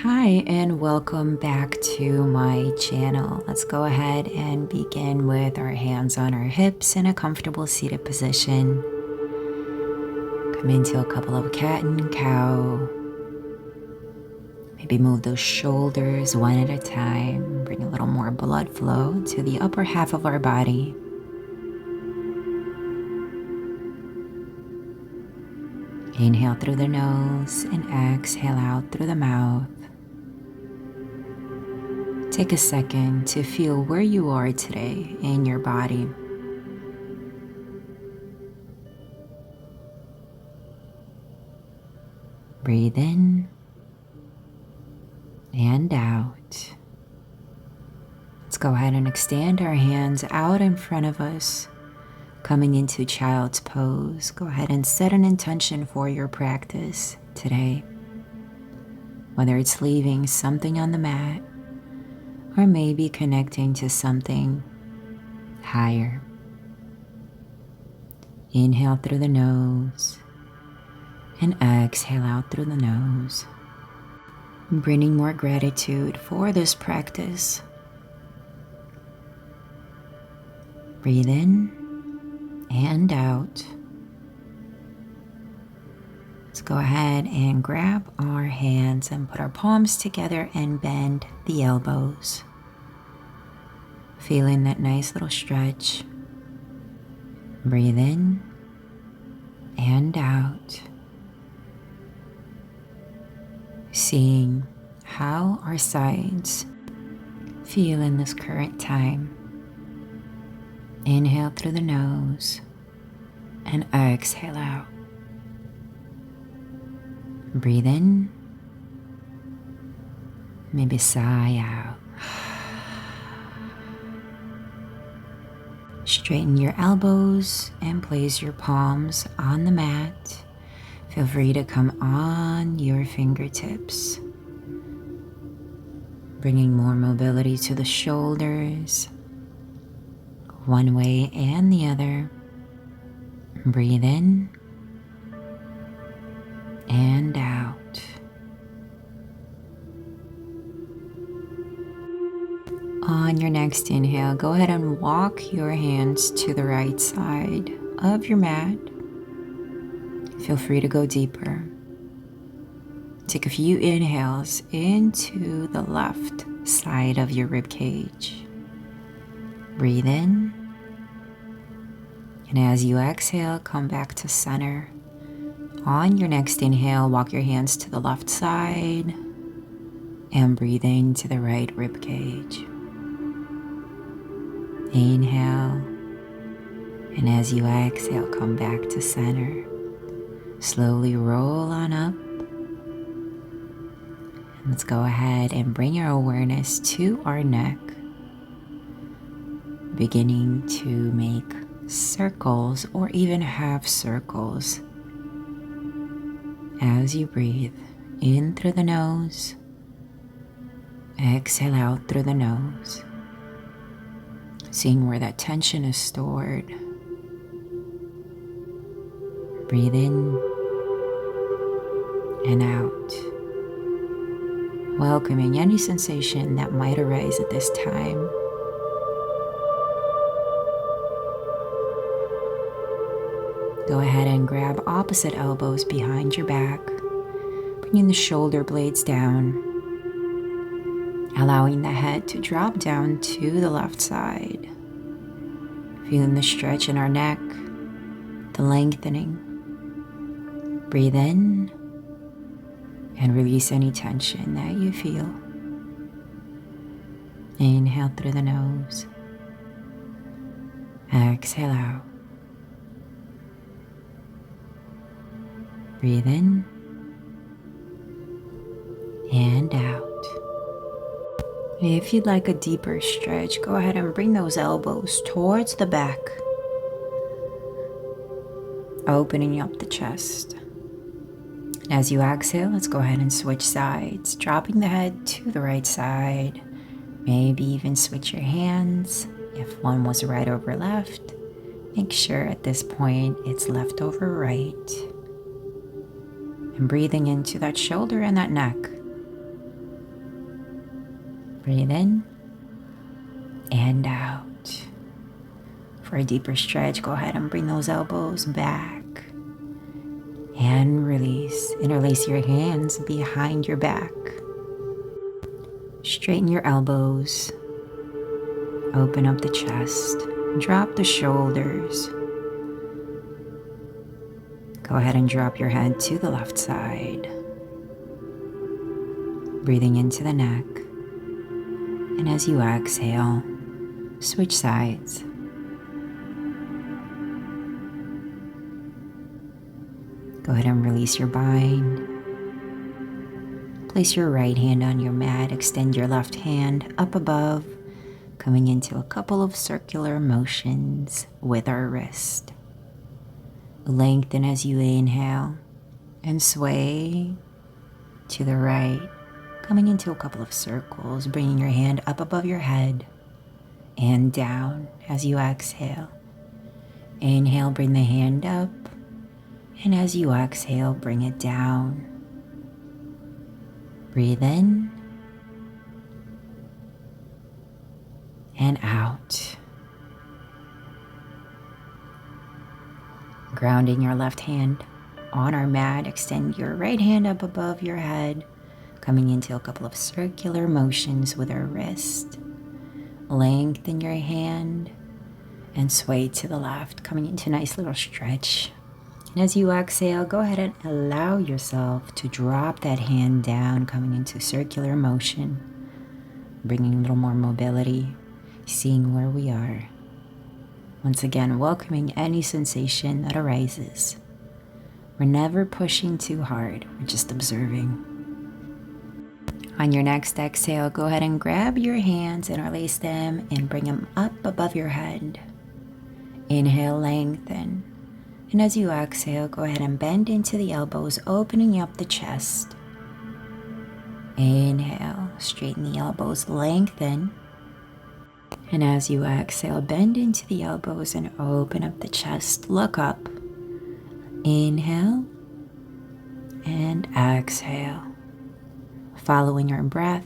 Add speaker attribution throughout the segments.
Speaker 1: Hi and welcome back to my channel. Let's go ahead and begin with our hands on our hips in a comfortable seated position. Come into a couple of cat and cow. Maybe move those shoulders one at a time. Bring a little more blood flow to the upper half of our body. Inhale through the nose and exhale out through the mouth. Take a second to feel where you are today in your body. Breathe in and out. Let's go ahead and extend our hands out in front of us, coming into child's pose. Go ahead and set an intention for your practice today, whether it's leaving something on the mat or maybe connecting to something higher. Inhale through the nose and exhale out through the nose, bringing more gratitude for this practice. Breathe in and out. Let's go ahead and grab our hands and put our palms together and bend the elbows. Feeling that nice little stretch. Breathe in and out. Seeing how our sides feel in this current time. Inhale through the nose and exhale out. Breathe in, maybe sigh out. Straighten your elbows and place your palms on the mat. Feel free to come on your fingertips, bringing more mobility to the shoulders, one way and the other. Breathe in and out. On your next inhale, go ahead and walk your hands to the right side of your mat. Feel free to go deeper. Take a few inhales into the left side of your rib cage. Breathe in. And as you exhale, come back to center. On your next inhale, walk your hands to the left side and breathe into the right rib cage. Inhale, and as you exhale, come back to center. Slowly roll on up. And let's go ahead and bring your awareness to our neck, beginning to make circles or even half circles as you breathe in through the nose, exhale out through the nose, seeing where that tension is stored. Breathe in and out, welcoming any sensation that might arise at this time. Go ahead and grab opposite elbows behind your back, bringing the shoulder blades down, allowing the head to drop down to the left side. Feeling the stretch in our neck, the lengthening. Breathe in and release any tension that you feel. Inhale through the nose. Exhale out. Breathe in and out. If you'd like a deeper stretch, go ahead and bring those elbows towards the back, opening up the chest. As you exhale, let's go ahead and switch sides, dropping the head to the right side. Maybe even switch your hands. If one was right over left, make sure at this point it's left over right. And breathing into that shoulder and that neck. Breathe in and out. For a deeper stretch, go ahead and bring those elbows back and release. Interlace your hands behind your back. Straighten your elbows. Open up the chest. Drop the shoulders. Go ahead and drop your head to the left side. Breathing into the neck. And as you exhale, switch sides. Go ahead and release your bind. Place your right hand on your mat. Extend your left hand up above, coming into a couple of circular motions with our wrist. Lengthen as you inhale and sway to the right, coming into a couple of circles, bringing your hand up above your head and down as you exhale. Inhale, bring the hand up. And as you exhale, bring it down. Breathe in and out. Grounding your left hand on our mat, extend your right hand up above your head, coming into a couple of circular motions with our wrist. Lengthen your hand and sway to the left, coming into a nice little stretch. And as you exhale, go ahead and allow yourself to drop that hand down, coming into circular motion, bringing a little more mobility, seeing where we are. Once again, welcoming any sensation that arises. We're never pushing too hard, we're just observing. On your next exhale, go ahead and grab your hands, interlace them, and bring them up above your head. Inhale, lengthen. And as you exhale, go ahead and bend into the elbows, opening up the chest. Inhale, straighten the elbows, lengthen. And as you exhale, bend into the elbows and open up the chest. Look up. Inhale and exhale. Following your breath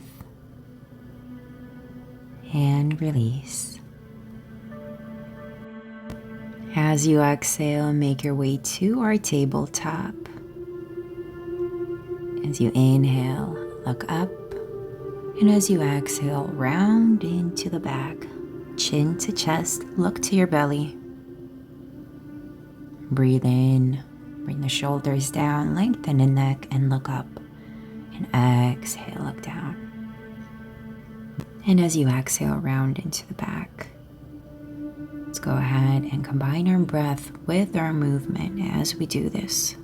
Speaker 1: and release. As you exhale, make your way to our tabletop. As you inhale, look up. And as you exhale, round into the back. Chin to chest, look to your belly. Breathe in, bring the shoulders down, lengthen the neck, and look up. And exhale, look down. And as you exhale, round into the back. Let's go ahead and combine our breath with our movement as we do this.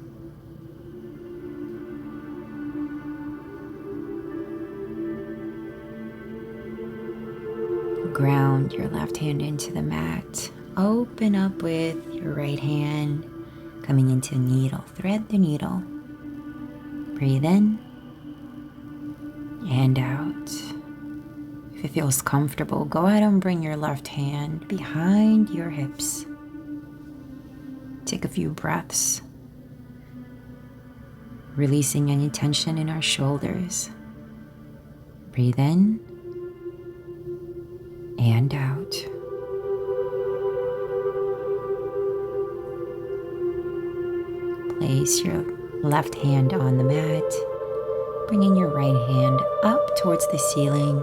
Speaker 1: Ground your left hand into the mat. Open up with your right hand, coming into needle. Thread the needle. Breathe in and out. If it feels comfortable, go ahead and bring your left hand behind your hips. Take a few breaths, releasing any tension in our shoulders. Breathe in and out. Place your left hand on the mat, bringing your right hand up towards the ceiling.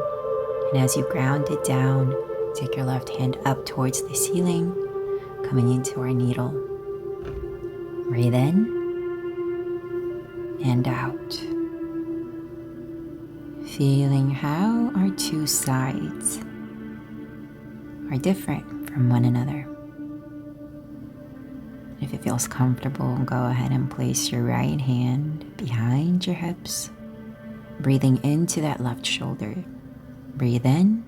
Speaker 1: And as you ground it down, take your left hand up towards the ceiling, coming into our needle. Breathe in and out. Feeling how our two sides are different from one another. If it feels comfortable, go ahead and place your right hand behind your hips, breathing into that left shoulder. Breathe in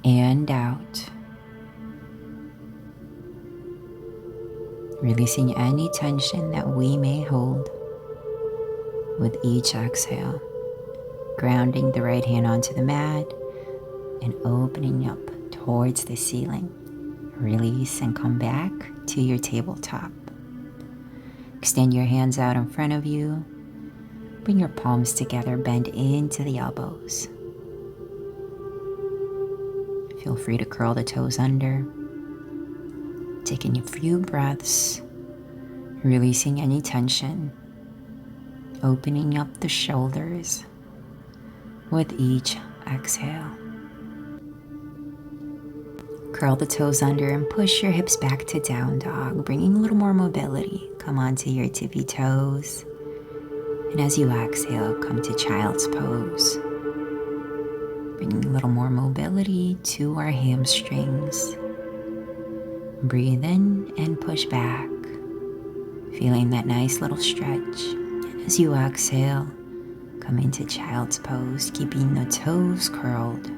Speaker 1: and out. Releasing any tension that we may hold with each exhale. Grounding the right hand onto the mat and opening up towards the ceiling. Release and come back to your tabletop. Extend your hands out in front of you. Bring your palms together, bend into the elbows. Feel free to curl the toes under. Taking a few breaths, releasing any tension, opening up the shoulders with each exhale. Curl the toes under and push your hips back to down dog, bringing a little more mobility. Come onto your tippy toes. And as you exhale, come to child's pose. Bringing a little more mobility to our hamstrings. Breathe in and push back. Feeling that nice little stretch. And as you exhale, come into child's pose, keeping the toes curled.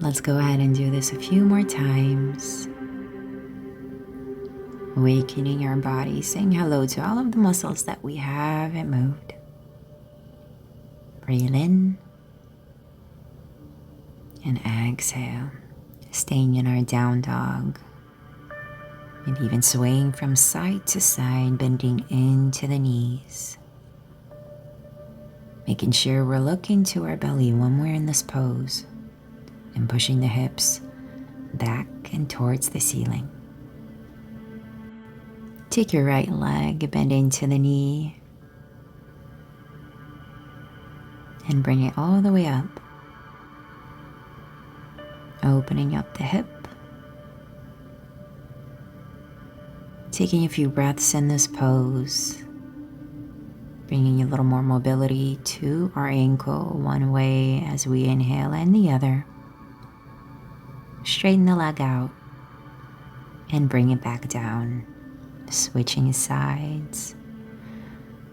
Speaker 1: Let's go ahead and do this a few more times. Awakening our body, saying hello to all of the muscles that we haven't moved. Breathe in and exhale, staying in our down dog. And even swaying from side to side, bending into the knees. Making sure we're looking to our belly when we're in this pose. And pushing the hips back and towards the ceiling. Take your right leg, bend into the knee. And bring it all the way up. Opening up the hip. Taking a few breaths in this pose. Bringing a little more mobility to our ankle one way as we inhale and the other. Straighten the leg out and bring it back down. Switching sides.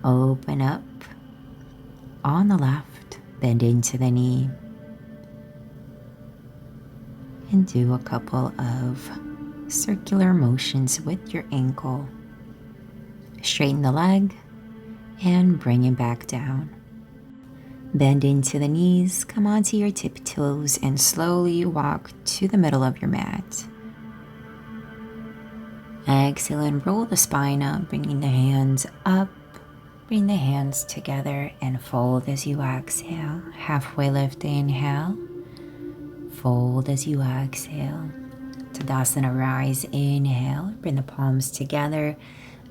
Speaker 1: Open up on the left, bend into the knee. And do a couple of circular motions with your ankle. Straighten the leg and bring it back down. Bend into the knees, come onto your tiptoes, and slowly walk to the middle of your mat. Exhale and roll the spine up, bringing the hands up. Bring the hands together and fold as you exhale. Halfway lift, inhale. Fold as you exhale. Tadasana, rise, inhale. Bring the palms together.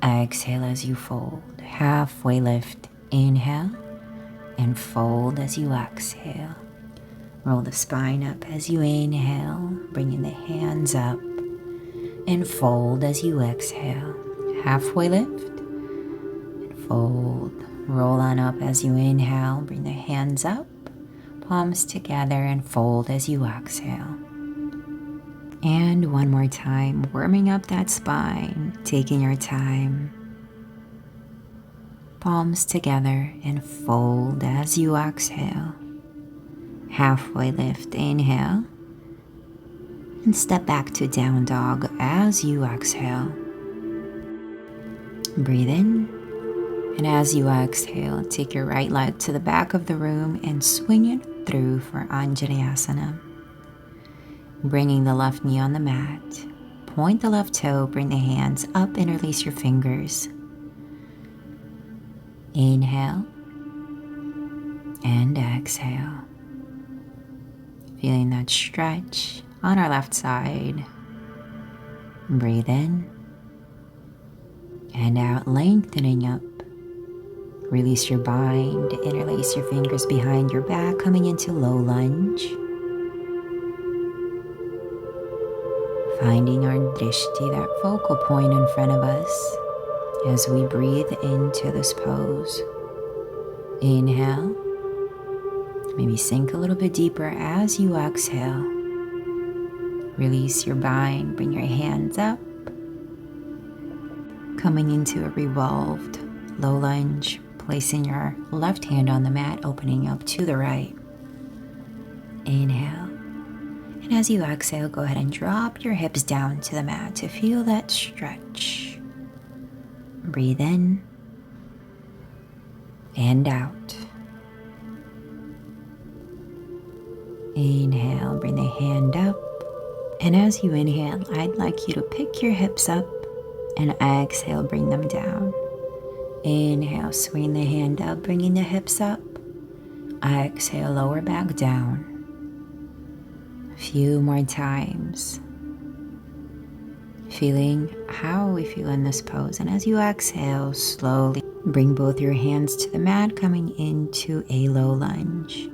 Speaker 1: Exhale as you fold. Halfway lift, inhale. And fold as you exhale. Roll the spine up as you inhale, bringing the hands up. And fold as you exhale. Halfway lift. And fold. Roll on up as you inhale, bring the hands up. Palms together and fold as you exhale. And one more time, warming up that spine, taking your time. Palms together and fold as you exhale. Halfway lift, inhale. And step back to down dog as you exhale. Breathe in. And as you exhale, take your right leg to the back of the room and swing it through for Anjaneyasana. Bringing the left knee on the mat. Point the left toe, bring the hands up and release your fingers. Inhale and exhale. Feeling that stretch on our left side. Breathe in and out, lengthening up. Release your bind, interlace your fingers behind your back, coming into low lunge. Finding our drishti, that focal point in front of us, as we breathe into this pose. Inhale. Maybe sink a little bit deeper as you exhale. Release your bind, bring your hands up. Coming into a revolved low lunge, placing your left hand on the mat, opening up to the right. Inhale. And as you exhale, go ahead and drop your hips down to the mat to feel that stretch. Breathe in and out. Inhale, bring the hand up. And as you inhale, I'd like you to pick your hips up and exhale, bring them down. Inhale, swing the hand up, bringing the hips up. Exhale, lower back down. A few more times. Feeling how we feel in this pose. And as you exhale, slowly bring both your hands to the mat, coming into a low lunge.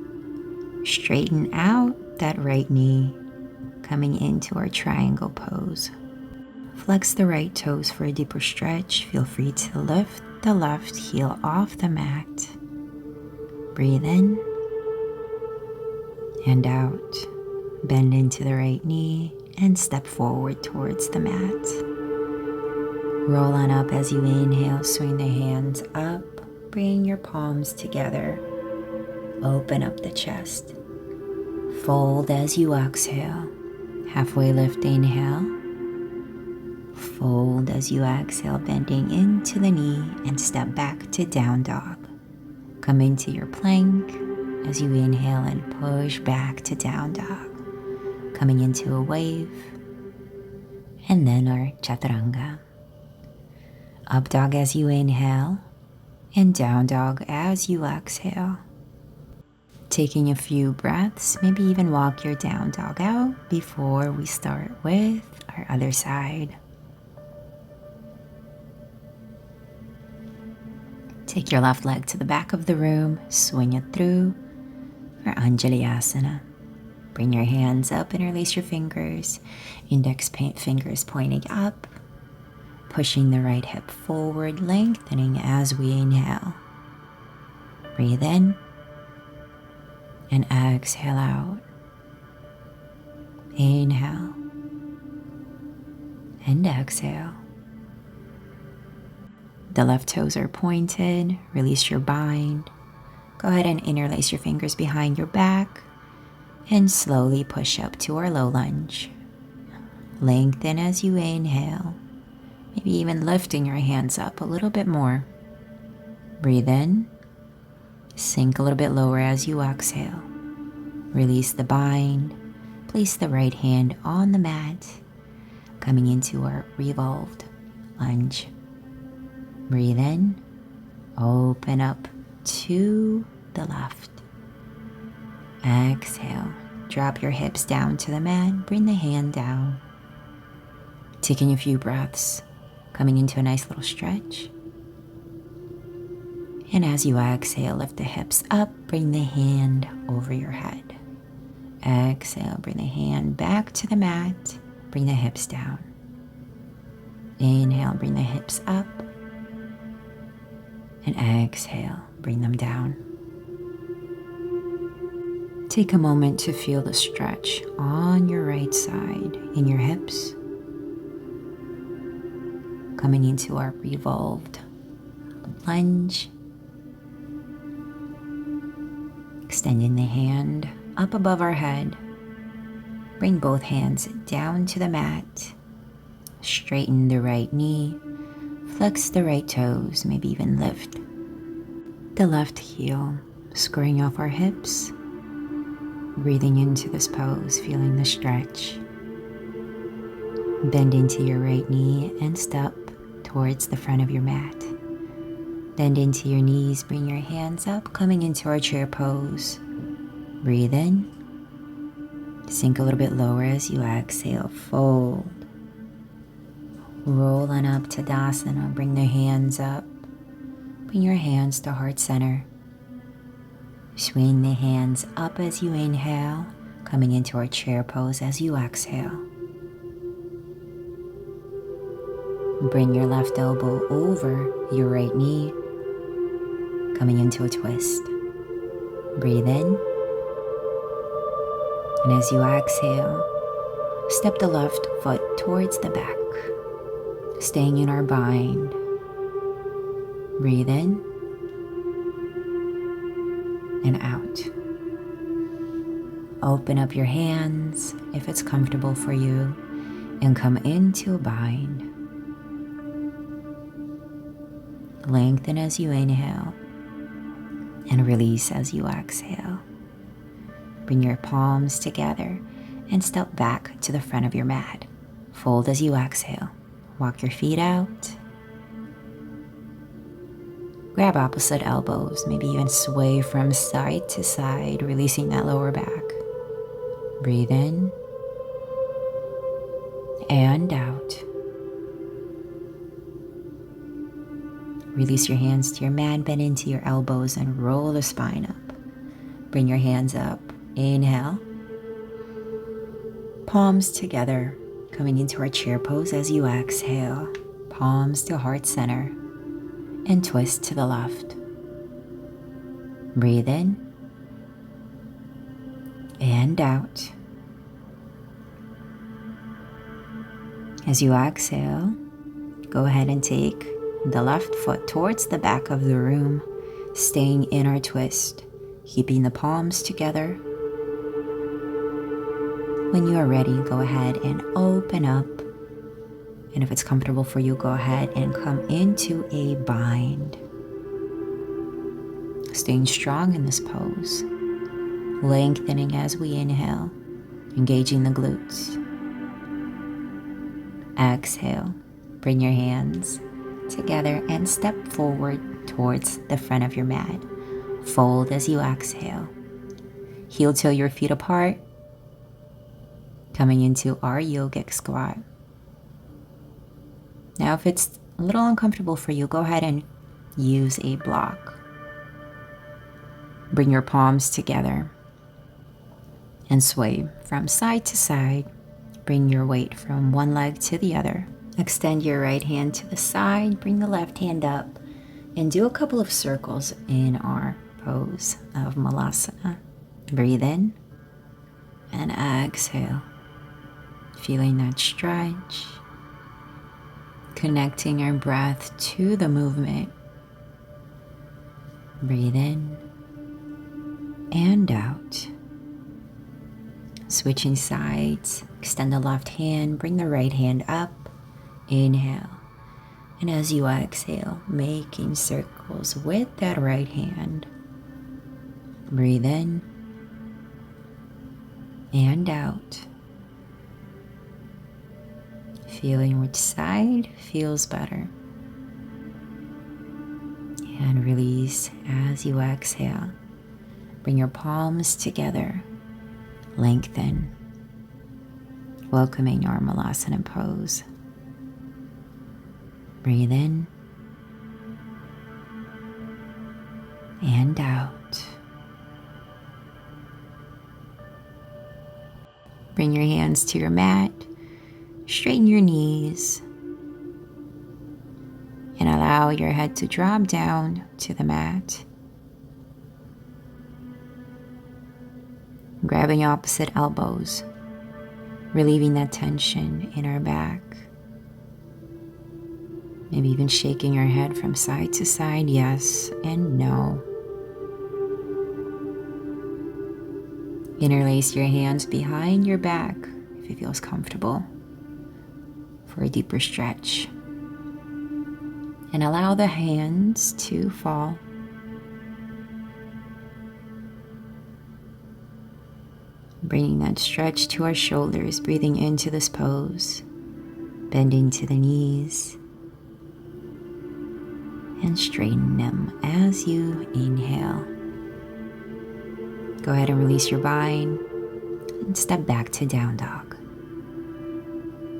Speaker 1: Straighten out that right knee, coming into our triangle pose. Flex the right toes for a deeper stretch. Feel free to lift the left heel off the mat. Breathe in and out. Bend into the right knee and step forward towards the mat. Roll on up as you inhale, swing the hands up, bring your palms together. Open up the chest. Fold as you exhale. Halfway lift, inhale. Fold as you exhale, bending into the knee and step back to down dog. Come into your plank as you inhale and push back to down dog. Coming into a wave, and then our chaturanga. Up dog as you inhale, and down dog as you exhale. Taking a few breaths, maybe even walk your down dog out before we start with our other side. Take your left leg to the back of the room, swing it through for Anjalayasana. Bring your hands up, interlace your fingers, index fingers pointing up, pushing the right hip forward, lengthening as we inhale. Breathe in and exhale out. Inhale and exhale. The left toes are pointed. Release your bind. Go ahead and interlace your fingers behind your back and slowly push up to our low lunge. Lengthen as you inhale, maybe even lifting your hands up a little bit more. Breathe in, sink a little bit lower as you exhale. Release the bind, place the right hand on the mat, coming into our revolved lunge. Breathe in, open up to the left. Exhale, drop your hips down to the mat, bring the hand down. Taking a few breaths, coming into a nice little stretch. And as you exhale, lift the hips up, bring the hand over your head. Exhale, bring the hand back to the mat, bring the hips down. Inhale, bring the hips up. And exhale, bring them down. Take a moment to feel the stretch on your right side in your hips. Coming into our revolved lunge. Extending the hand up above our head. Bring both hands down to the mat. Straighten the right knee. Flex the right toes, maybe even lift the left heel, squaring off our hips. Breathing into this pose, feeling the stretch. Bend into your right knee and step towards the front of your mat. Bend into your knees, bring your hands up, coming into our chair pose. Breathe in. Sink a little bit lower as you exhale, fold. Roll on up to Tadasana, bring the hands up. Bring your hands to heart center. Swing the hands up as you inhale, coming into our chair pose as you exhale. Bring your left elbow over your right knee, coming into a twist. Breathe in. And as you exhale, step the left foot towards the back, staying in our bind. Breathe in and out. Open up your hands if it's comfortable for you and come into a bind. Lengthen as you inhale and release as you exhale. Bring your palms together and step back to the front of your mat. Fold as you exhale. Walk your feet out. Grab opposite elbows, maybe even sway from side to side, releasing that lower back. Breathe in and out. Release your hands to your mat, bend into your elbows and roll the spine up. Bring your hands up. Inhale. Palms together, coming into our chair pose as you exhale. Palms to heart center and twist to the left. Breathe in and out. As you exhale, go ahead and take the left foot towards the back of the room, staying in our twist, keeping the palms together. When you are ready, go ahead and open up. And if it's comfortable for you, go ahead and come into a bind. Staying strong in this pose, lengthening as we inhale, engaging the glutes. Exhale, bring your hands together and step forward towards the front of your mat. Fold as you exhale. Heel toe your feet apart, coming into our yogic squat. Now, if it's a little uncomfortable for you, go ahead and use a block. Bring your palms together and sway from side to side. Bring your weight from one leg to the other. Extend your right hand to the side, bring the left hand up, and do a couple of circles in our pose of Malasana. Breathe in and exhale, feeling that stretch, connecting our breath to the movement. Breathe in and out. Switching sides, extend the left hand, bring the right hand up, inhale. And as you exhale, making circles with that right hand. Breathe in and out. Feeling which side feels better. And release as you exhale. Bring your palms together. Lengthen, welcoming our Malasana pose. Breathe in and out. Bring your hands to your mat, straighten your knees, and allow your head to drop down to the mat. Grabbing opposite elbows, relieving that tension in our back. Maybe even shaking our head from side to side, yes and no. Interlace your hands behind your back if it feels comfortable for a deeper stretch. And allow the hands to fall. Bringing that stretch to our shoulders, breathing into this pose, bending to the knees, and straighten them as you inhale. Go ahead and release your bind and step back to down dog.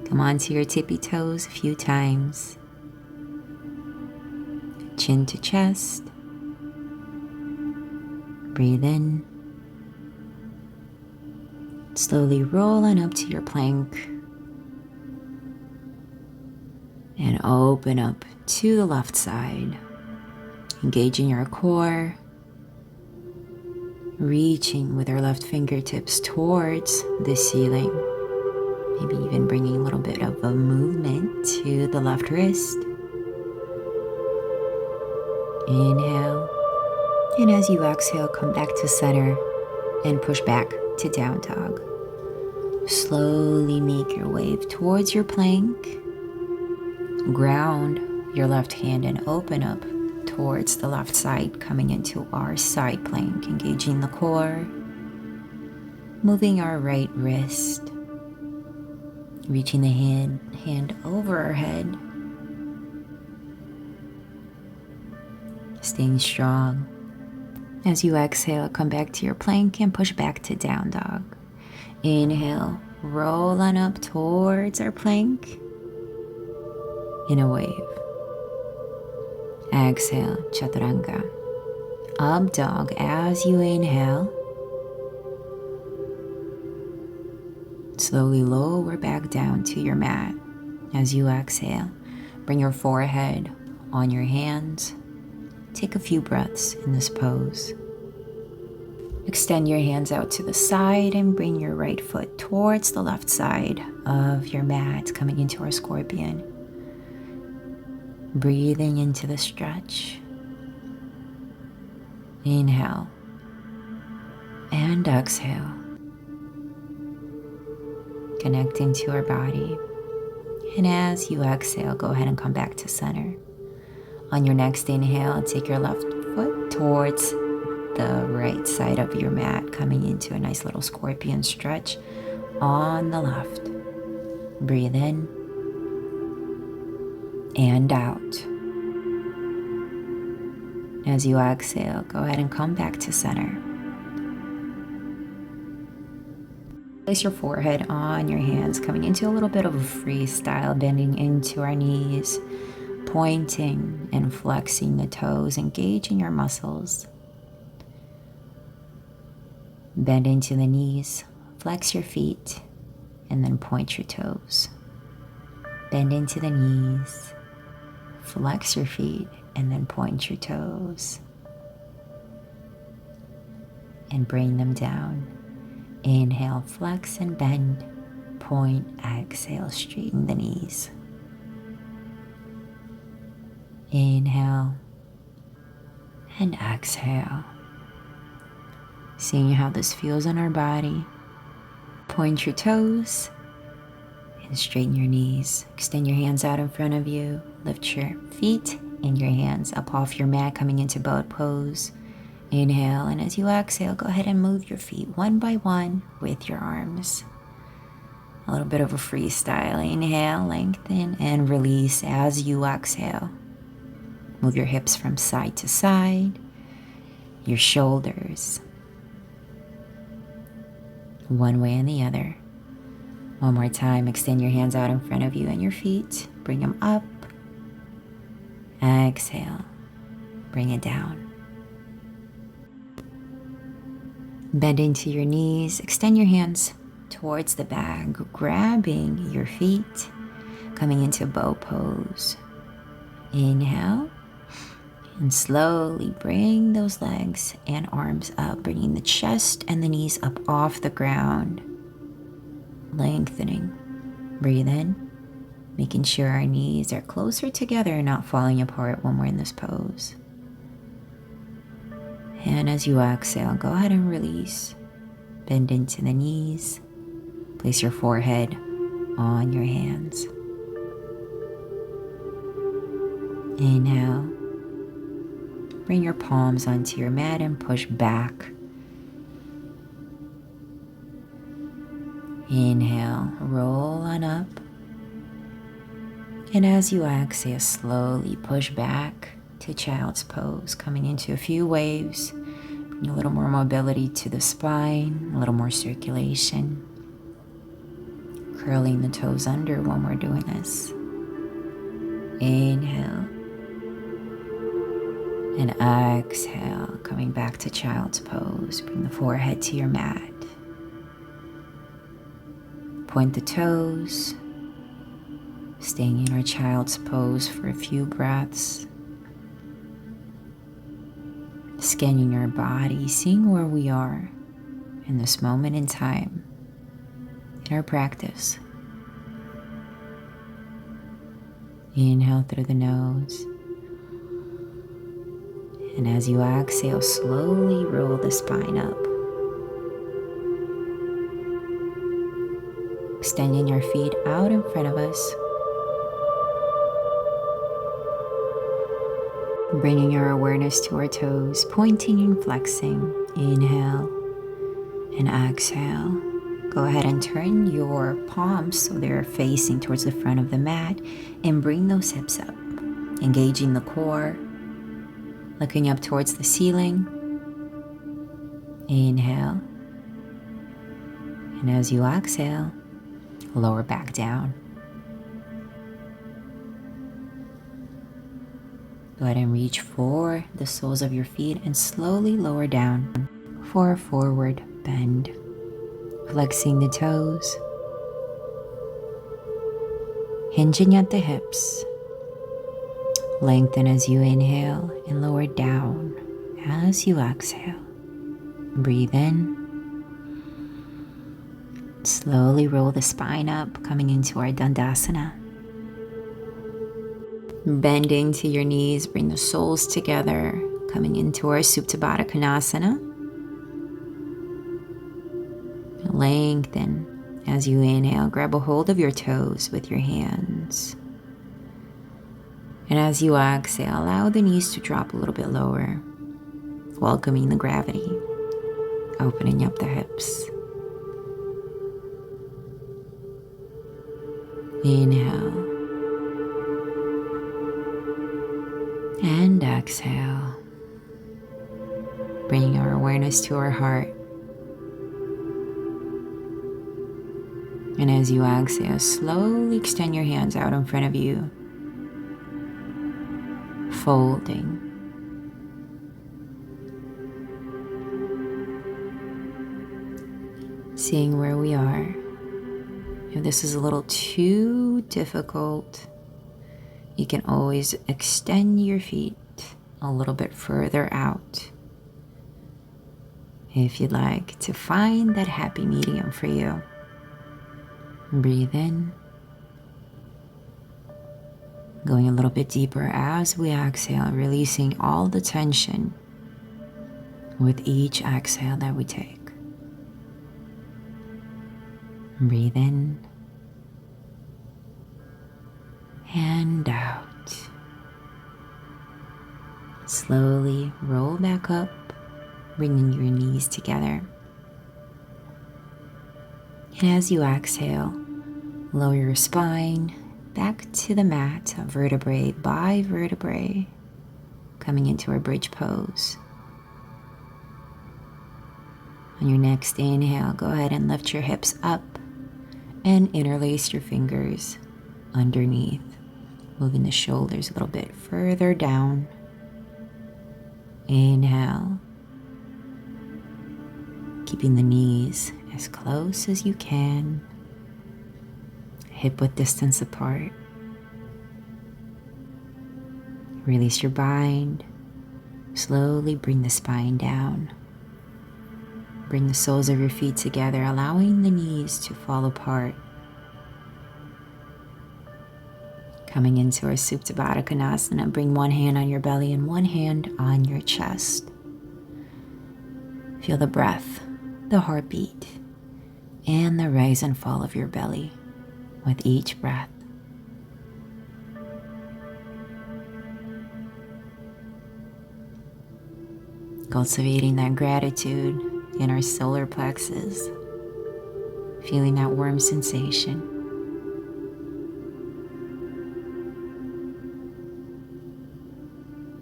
Speaker 1: Come onto your tippy toes a few times. Chin to chest. Breathe in. Slowly roll on up to your plank. And open up to the left side. Engaging your core. Reaching with our left fingertips towards the ceiling. Maybe even bringing a little bit of a movement to the left wrist. Inhale. And as you exhale, come back to center and push back to down dog. Slowly make your way towards your plank. Ground your left hand and open up towards the left side, coming into our side plank, engaging the core. Moving our right wrist. Reaching the hand over our head. staying strong. As you exhale, come back to your plank and push back to down dog. Inhale, roll on up towards our plank in a wave. Exhale, chaturanga. Up dog as you inhale. Slowly lower back down to your mat. As you exhale, bring your forehead on your hands. Take a few breaths in this pose. Extend your hands out to the side and bring your right foot towards the left side of your mat, coming into our scorpion. Breathing into the stretch. Inhale and exhale. Connecting to our body. And as you exhale, go ahead and come back to center. On your next inhale, take your left foot towards the right side of your mat, coming into a nice little scorpion stretch on the left. Breathe in and out. As you exhale, go ahead and come back to center. Place your forehead on your hands, coming into a little bit of a freestyle, bending into our knees, pointing and flexing the toes, engaging your muscles. Bend into the knees, flex your feet, and then point your toes. Bend into the knees, flex your feet, and then point your toes. And bring them down. Inhale, flex and bend. Point, exhale, straighten the knees. Inhale and exhale. Seeing how this feels on our body. Point your toes and straighten your knees. Extend your hands out in front of you. Lift your feet and your hands up off your mat, coming into boat pose. Inhale, and as you exhale, go ahead and move your feet one by one with your arms. A little bit of a freestyle. Inhale, lengthen, and release as you exhale. Move your hips from side to side, your shoulders, one way and the other. One more time, extend your hands out in front of you and your feet. Bring them up. Exhale, bring it down. Bend into your knees, extend your hands towards the bag, grabbing your feet, coming into bow pose. Inhale, and slowly bring those legs and arms up, bringing the chest and the knees up off the ground. Lengthening. Breathe in, making sure our knees are closer together and not falling apart when we're in this pose. And as you exhale, go ahead and release. Bend into the knees. Place your forehead on your hands. Inhale. Bring your palms onto your mat and push back. Inhale, roll on up. And as you exhale, slowly push back to child's pose, coming into a few waves. Bring a little more mobility to the spine, a little more circulation. Curling the toes under when we're doing this. Inhale. And exhale, coming back to child's pose. Bring the forehead to your mat. Point the toes. Staying in our child's pose for a few breaths. Scanning our body, seeing where we are in this moment in time, in our practice. Inhale through the nose. And as you exhale, slowly roll the spine up. Extending your feet out in front of us. Bringing our awareness to our toes, pointing and flexing. Inhale and exhale. Go ahead and turn your palms so they're facing towards the front of the mat and bring those hips up, engaging the core. looking up towards the ceiling. Inhale. And as you exhale, lower back down. Go ahead and reach for the soles of your feet and slowly lower down for a forward bend. Flexing the toes, hinging at the hips. Lengthen as you inhale and lower down as you exhale. Breathe in. Slowly roll the spine up, coming into our Dandasana. Bending to your knees, bring the soles together, coming into our Supta Baddha Konasana. Lengthen as you inhale, grab a hold of your toes with your hands. And as you exhale, allow the knees to drop a little bit lower, welcoming the gravity, opening up the hips. Inhale. And exhale. Bringing our awareness to our heart. And as you exhale, slowly extend your hands out in front of you. Folding. Seeing where we are. If this is a little too difficult, you can always extend your feet a little bit further out. If you'd like to find that happy medium for you. Breathe in. Going a little bit deeper as we exhale, releasing all the tension with each exhale that we take. Breathe in and out. Slowly roll back up, bringing your knees together. And as you exhale, lower your spine back to the mat, vertebrae by vertebrae, coming into our bridge pose. On your next inhale, go ahead and lift your hips up and interlace your fingers underneath, moving the shoulders a little bit further down. Inhale, keeping the knees as close as you can, hip width distance apart. Release your bind. Slowly bring the spine down. Bring the soles of your feet together, allowing the knees to fall apart. Coming into our Supta Baddha Konasana, bring one hand on your belly and one hand on your chest. Feel the breath, the heartbeat, and the rise and fall of your belly with each breath. Cultivating that gratitude in our solar plexus, feeling that warm sensation.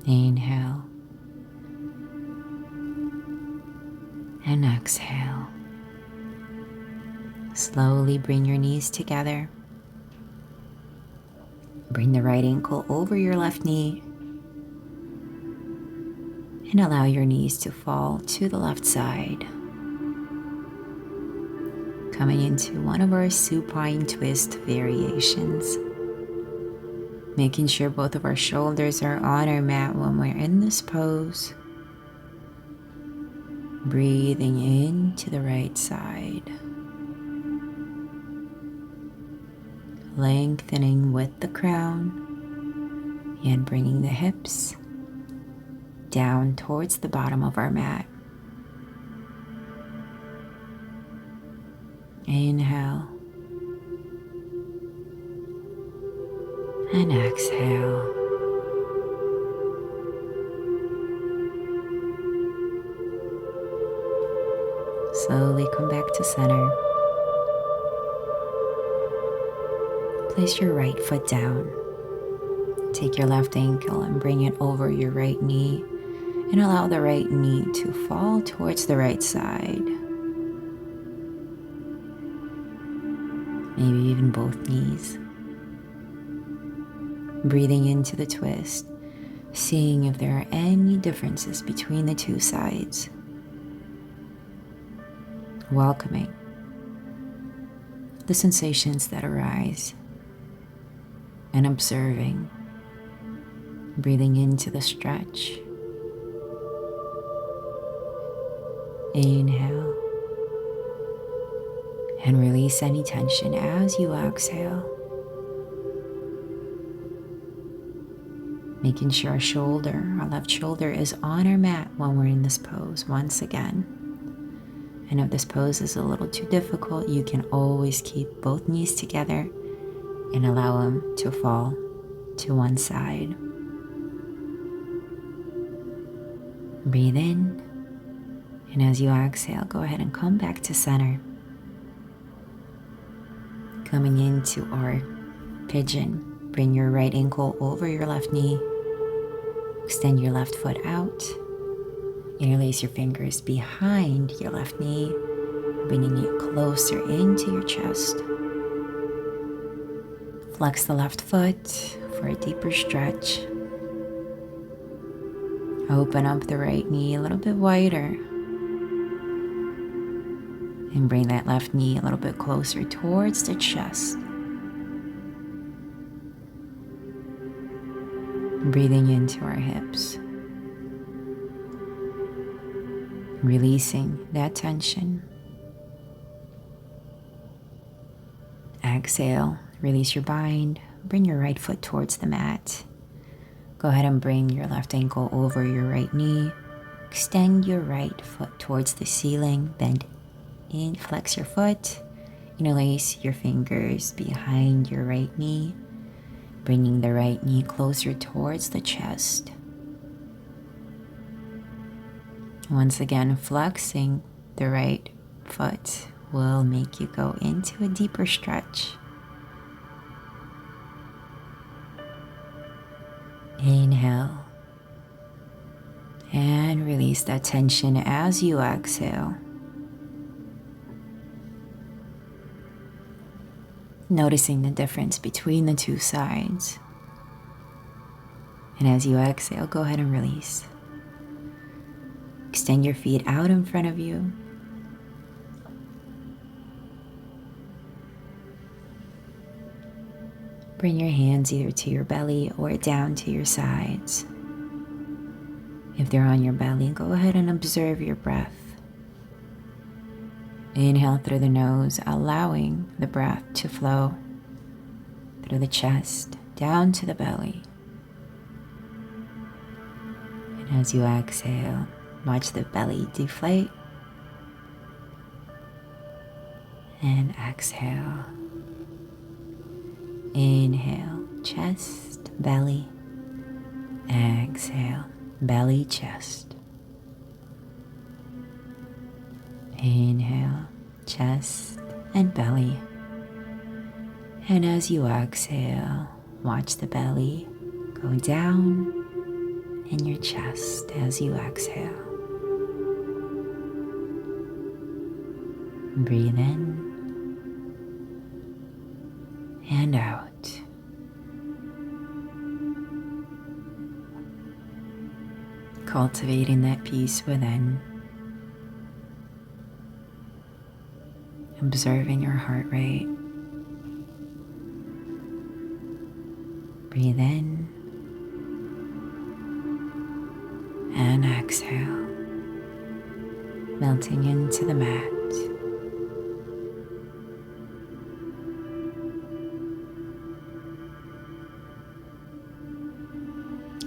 Speaker 1: Inhale and exhale. Slowly bring your knees together. Bring the right ankle over your left knee and allow your knees to fall to the left side. Coming into one of our supine twist variations. Making sure both of our shoulders are on our mat when we're in this pose. Breathing into the right side. Lengthening with the crown and bringing the hips down towards the bottom of our mat. Inhale and exhale. Slowly come back to center. Place your right foot down. Take your left ankle and bring it over your right knee, And allow the right knee to fall towards the right side. Maybe even both knees. Breathing into the twist, seeing if there are any differences between the two sides. Welcoming the sensations that arise and observing. Breathing into the stretch. Inhale. And release any tension as you exhale. Making sure our left shoulder is on our mat when we're in this pose once again. And if this pose is a little too difficult, you can always keep both knees together and allow them to fall to one side. Breathe in, and as you exhale, go ahead and come back to center. Coming into our pigeon, bring your right ankle over your left knee. Extend your left foot out. Interlace your fingers behind your left knee, bringing it closer into your chest. Flex the left foot for a deeper stretch. Open up the right knee a little bit wider. And bring that left knee a little bit closer towards the chest. Breathing into our hips. Releasing that tension. Exhale, release your bind. Bring your right foot towards the mat. Go ahead and bring your left ankle over your right knee. Extend your right foot towards the ceiling. Bend in, flex your foot. Interlace your fingers behind your right knee. Bringing the right knee closer towards the chest. Once again, flexing the right foot will make you go into a deeper stretch. Inhale. And release that tension as you exhale. Noticing the difference between the two sides. And as you exhale, go ahead and release. Extend your feet out in front of you. Bring your hands either to your belly or down to your sides. If they're on your belly, go ahead and observe your breath. Inhale through the nose, allowing the breath to flow through the chest, down to the belly. And as you exhale, watch the belly deflate. And exhale. Inhale, chest, belly. Exhale, belly, chest. Inhale, chest and belly. And as you exhale, watch the belly go down in your chest as you exhale. Breathe in and out. Cultivating that peace within. Observing your heart rate. Breathe in and exhale, melting into the mat.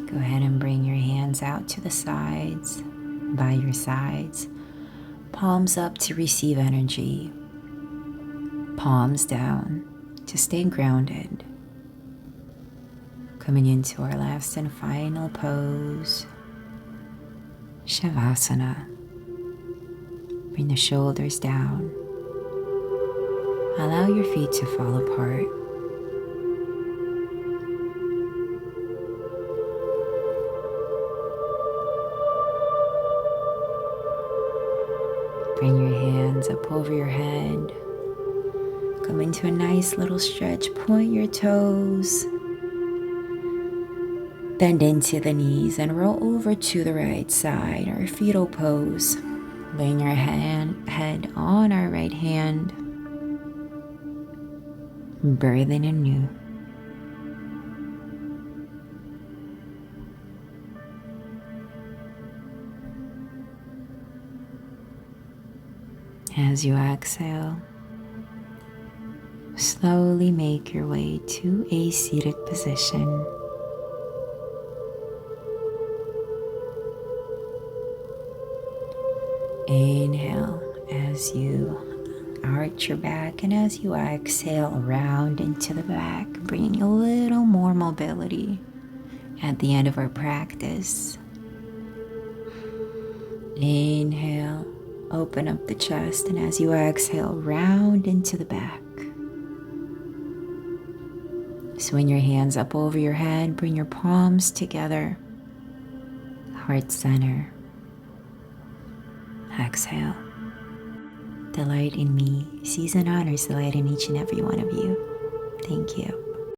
Speaker 1: Go ahead and bring your hands out to the sides, by your sides, palms up to receive energy. Palms down to stay grounded. Coming into our last and final pose, Shavasana. Bring the shoulders down. Allow your feet to fall apart. Bring your hands up over your head. Come into a nice little stretch. Point your toes. Bend into the knees and roll over to the right side, our fetal pose. Laying your head on our right hand. Breathing anew. As you exhale, slowly make your way to a seated position. Inhale as you arch your back, and as you exhale, round into the back, bringing a little more mobility at the end of our practice. Inhale, open up the chest, and as you exhale, round into the back. Swing your hands up over your head, bring your palms together, heart center. Exhale. The light in me sees and honors the light in each and every one of you. Thank you.